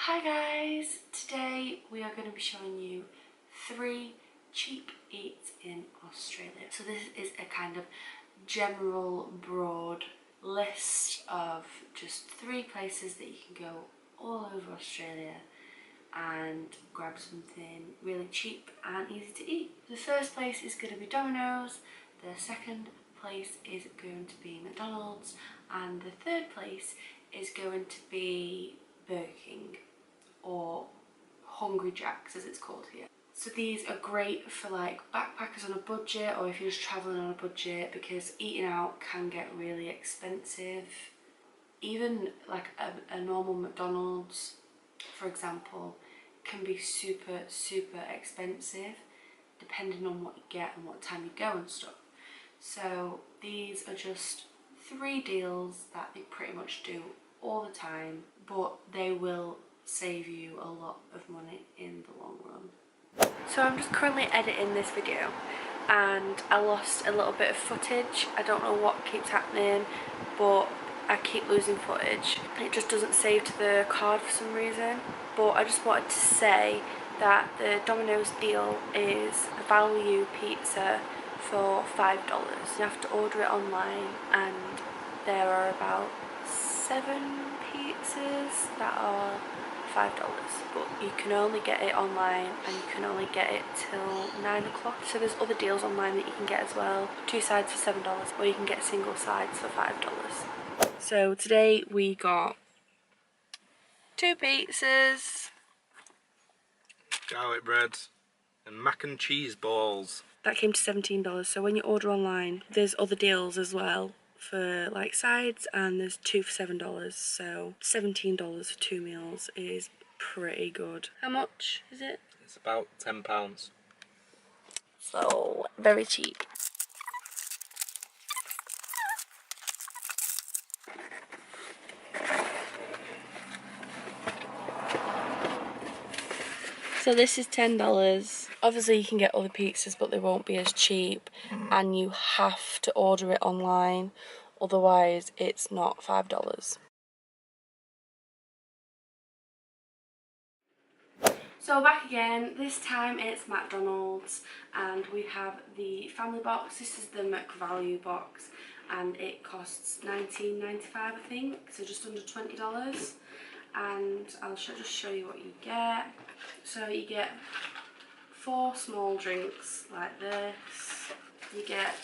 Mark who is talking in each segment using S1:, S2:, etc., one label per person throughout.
S1: Hi guys, today we are going to be showing you 3 cheap eats in Australia. So this is a kind of general broad list of just 3 places that you can go all over Australia and grab something really cheap and easy to eat. The first place is going to be Domino's, the second place is going to be McDonald's, and the third place is going to be Burger King, or Hungry Jack's as it's called here. So these are great for like backpackers on a budget, or if you're just travelling on a budget, because eating out can get really expensive. Even like a normal McDonald's, for example, can be super expensive depending on what you get and what time you go and stuff. So these are just 3 deals that they pretty much do all the time, but they will save you a lot of money in the long run. So I'm just currently editing this video and I lost a little bit of footage. I don't know what keeps happening, but I keep losing footage. It just doesn't save to the card for some reason. But I just wanted to say that the Domino's deal is a value pizza for $5. You have to order it online, and there are about 7 pizzas that are $5, but you can only get it online and you can only get it till 9 o'clock. So there's other deals online that you can get as well. 2 sides for $7, or you can get single sides for $5. So today we got 2 pizzas,
S2: garlic bread and mac and cheese balls. That
S1: came to $17. So when you order online, there's other deals as well for like sides, and there's 2 for $7. So $17 for 2 meals is pretty good. How much is it?
S2: It's about £10.
S1: So very cheap. So this is $10. Obviously you can get other pizzas, but they won't be as cheap, and you have to order it online, otherwise it's not $5. So back again, this time it's McDonald's, and we have the family box. This is the McValue box, and it costs $19.95 I think, so just under $20. And I'll just show you what you get. So you get 4 small drinks like this. You get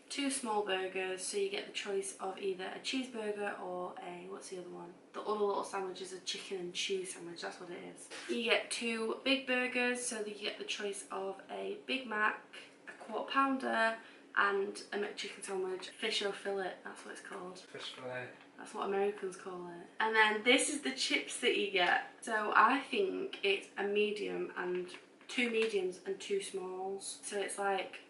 S1: 2 small burgers, so you get the choice of either a cheeseburger or a, what's the other one? The other little sandwich is a chicken and cheese sandwich, that's what it is. You get 2 big burgers, so that you get the choice of a Big Mac, a quarter pounder, and a McChicken sandwich. Fish or fillet, that's what it's called.
S2: Fish fillet.
S1: That's what Americans call it. And then this is the chips that you get. So I think it's a medium and 2 mediums and 2 smalls. So it's like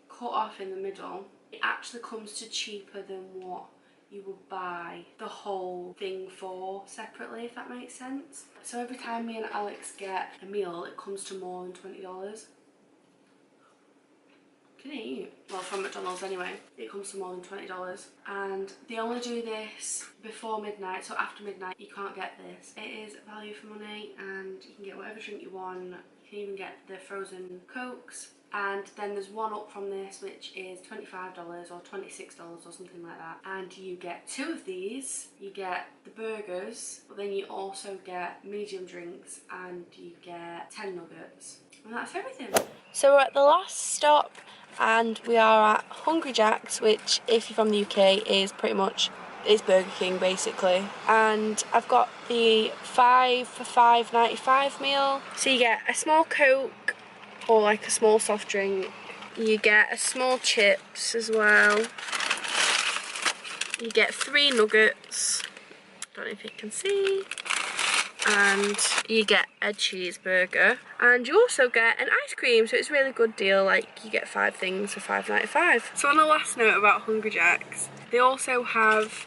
S1: cut off in the middle. It actually comes to cheaper than what you would buy the whole thing for separately, if that makes sense. So every time me and Alex get a meal, it comes to more than $20. Can eat. Well, from McDonald's anyway, it comes to more than $20. And they only do this before midnight, so after midnight you can't get this. It is value for money, and you can get whatever drink you want. You can even get the frozen Cokes. And then there's one up from this, which is $25 or $26 or something like that. And you get 2 of these. You get the burgers, but then you also get medium drinks, and you get 10 nuggets. And that's everything. So we're at the last stop, and we are at Hungry Jack's, which if you're from the UK is pretty much is Burger King basically. And I've got the 5 for $5.95 meal. So you get a small Coke or like a small soft drink. You get a small chips as well. You get 3 nuggets. Don't know if you can see. And you get a cheeseburger, and you also get an ice cream, so it's a really good deal. Like, you get 5 things for $5.95. So on the last note about Hungry Jack's, they also have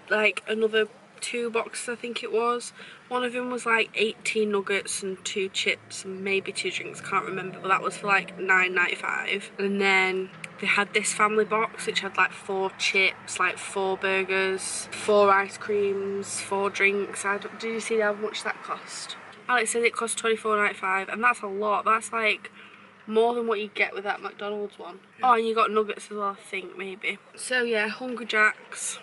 S1: like another 2 boxes, I think it was. One of them was like 18 nuggets and 2 chips and maybe 2 drinks, can't remember, but that was for like $9.95. And then they had this family box which had like 4 chips, like 4 burgers, 4 ice creams, 4 drinks. Did you see how much that cost? Alex said it cost $24.95, and that's a lot. That's like more than what you get with that McDonald's one. Yeah. Oh, and you got nuggets as well, I think, maybe. So yeah, Hungry Jack's.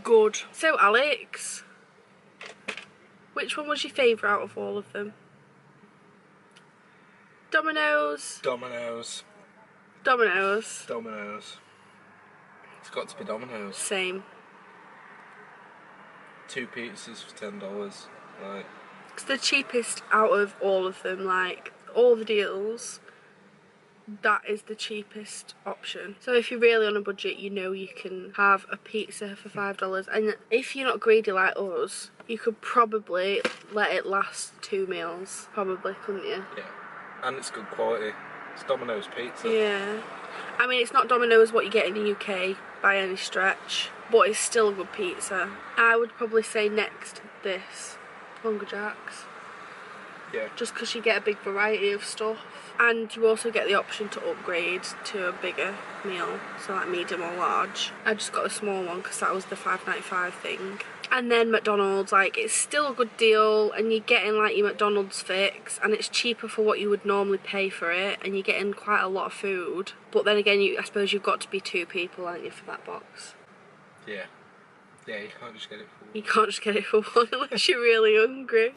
S1: Good. So Alex, which one was your favourite out of all of them? Domino's?
S2: Domino's.
S1: Domino's.
S2: Domino's. It's got to be Domino's.
S1: Same.
S2: 2 pizzas for $10. Like,
S1: It's the cheapest out of all of them, like all the deals. That is the cheapest option. So if you're really on a budget, you know you can have a pizza for $5. And if you're not greedy like us, you could probably let it last 2 meals. Probably, couldn't you?
S2: yeah. And it's good quality. It's Domino's pizza.
S1: Yeah. I mean, it's not Domino's what you get in the UK by any stretch, but it's still a good pizza. I would probably say next this, Hungry Jack's.
S2: Yeah.
S1: Just because you get a big variety of stuff. And you also get the option to upgrade to a bigger meal, so like medium or large. I just got a small one because that was the $5.95 thing. And then McDonald's, like, it's still a good deal, and you're getting like your McDonald's fix, and it's cheaper for what you would normally pay for it, and you're getting quite a lot of food. But then again, I suppose you've got to be 2 people, aren't you, for that box?
S2: Yeah. Yeah, you can't just get it for one.
S1: You can't just get it for one unless you're really hungry.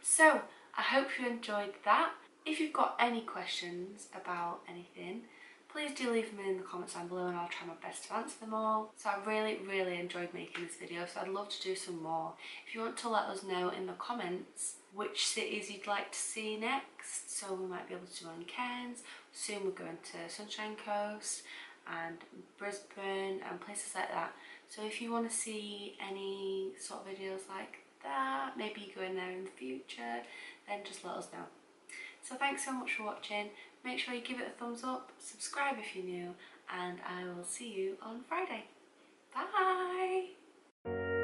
S1: So, I hope you enjoyed that. If you've got any questions about anything, please do leave them in the comments down below and I'll try my best to answer them all. So I really enjoyed making this video, so I'd love to do some more. If you want to let us know in the comments which cities you'd like to see next, so we might be able to do on Cairns. Soon we're going to Sunshine Coast and Brisbane and places like that. So if you want to see any sort of videos like that, maybe you go in there in the future, then just let us know. So thanks so much for watching. Make sure you give it a thumbs up, subscribe if you're new, and I will see you on Friday. Bye!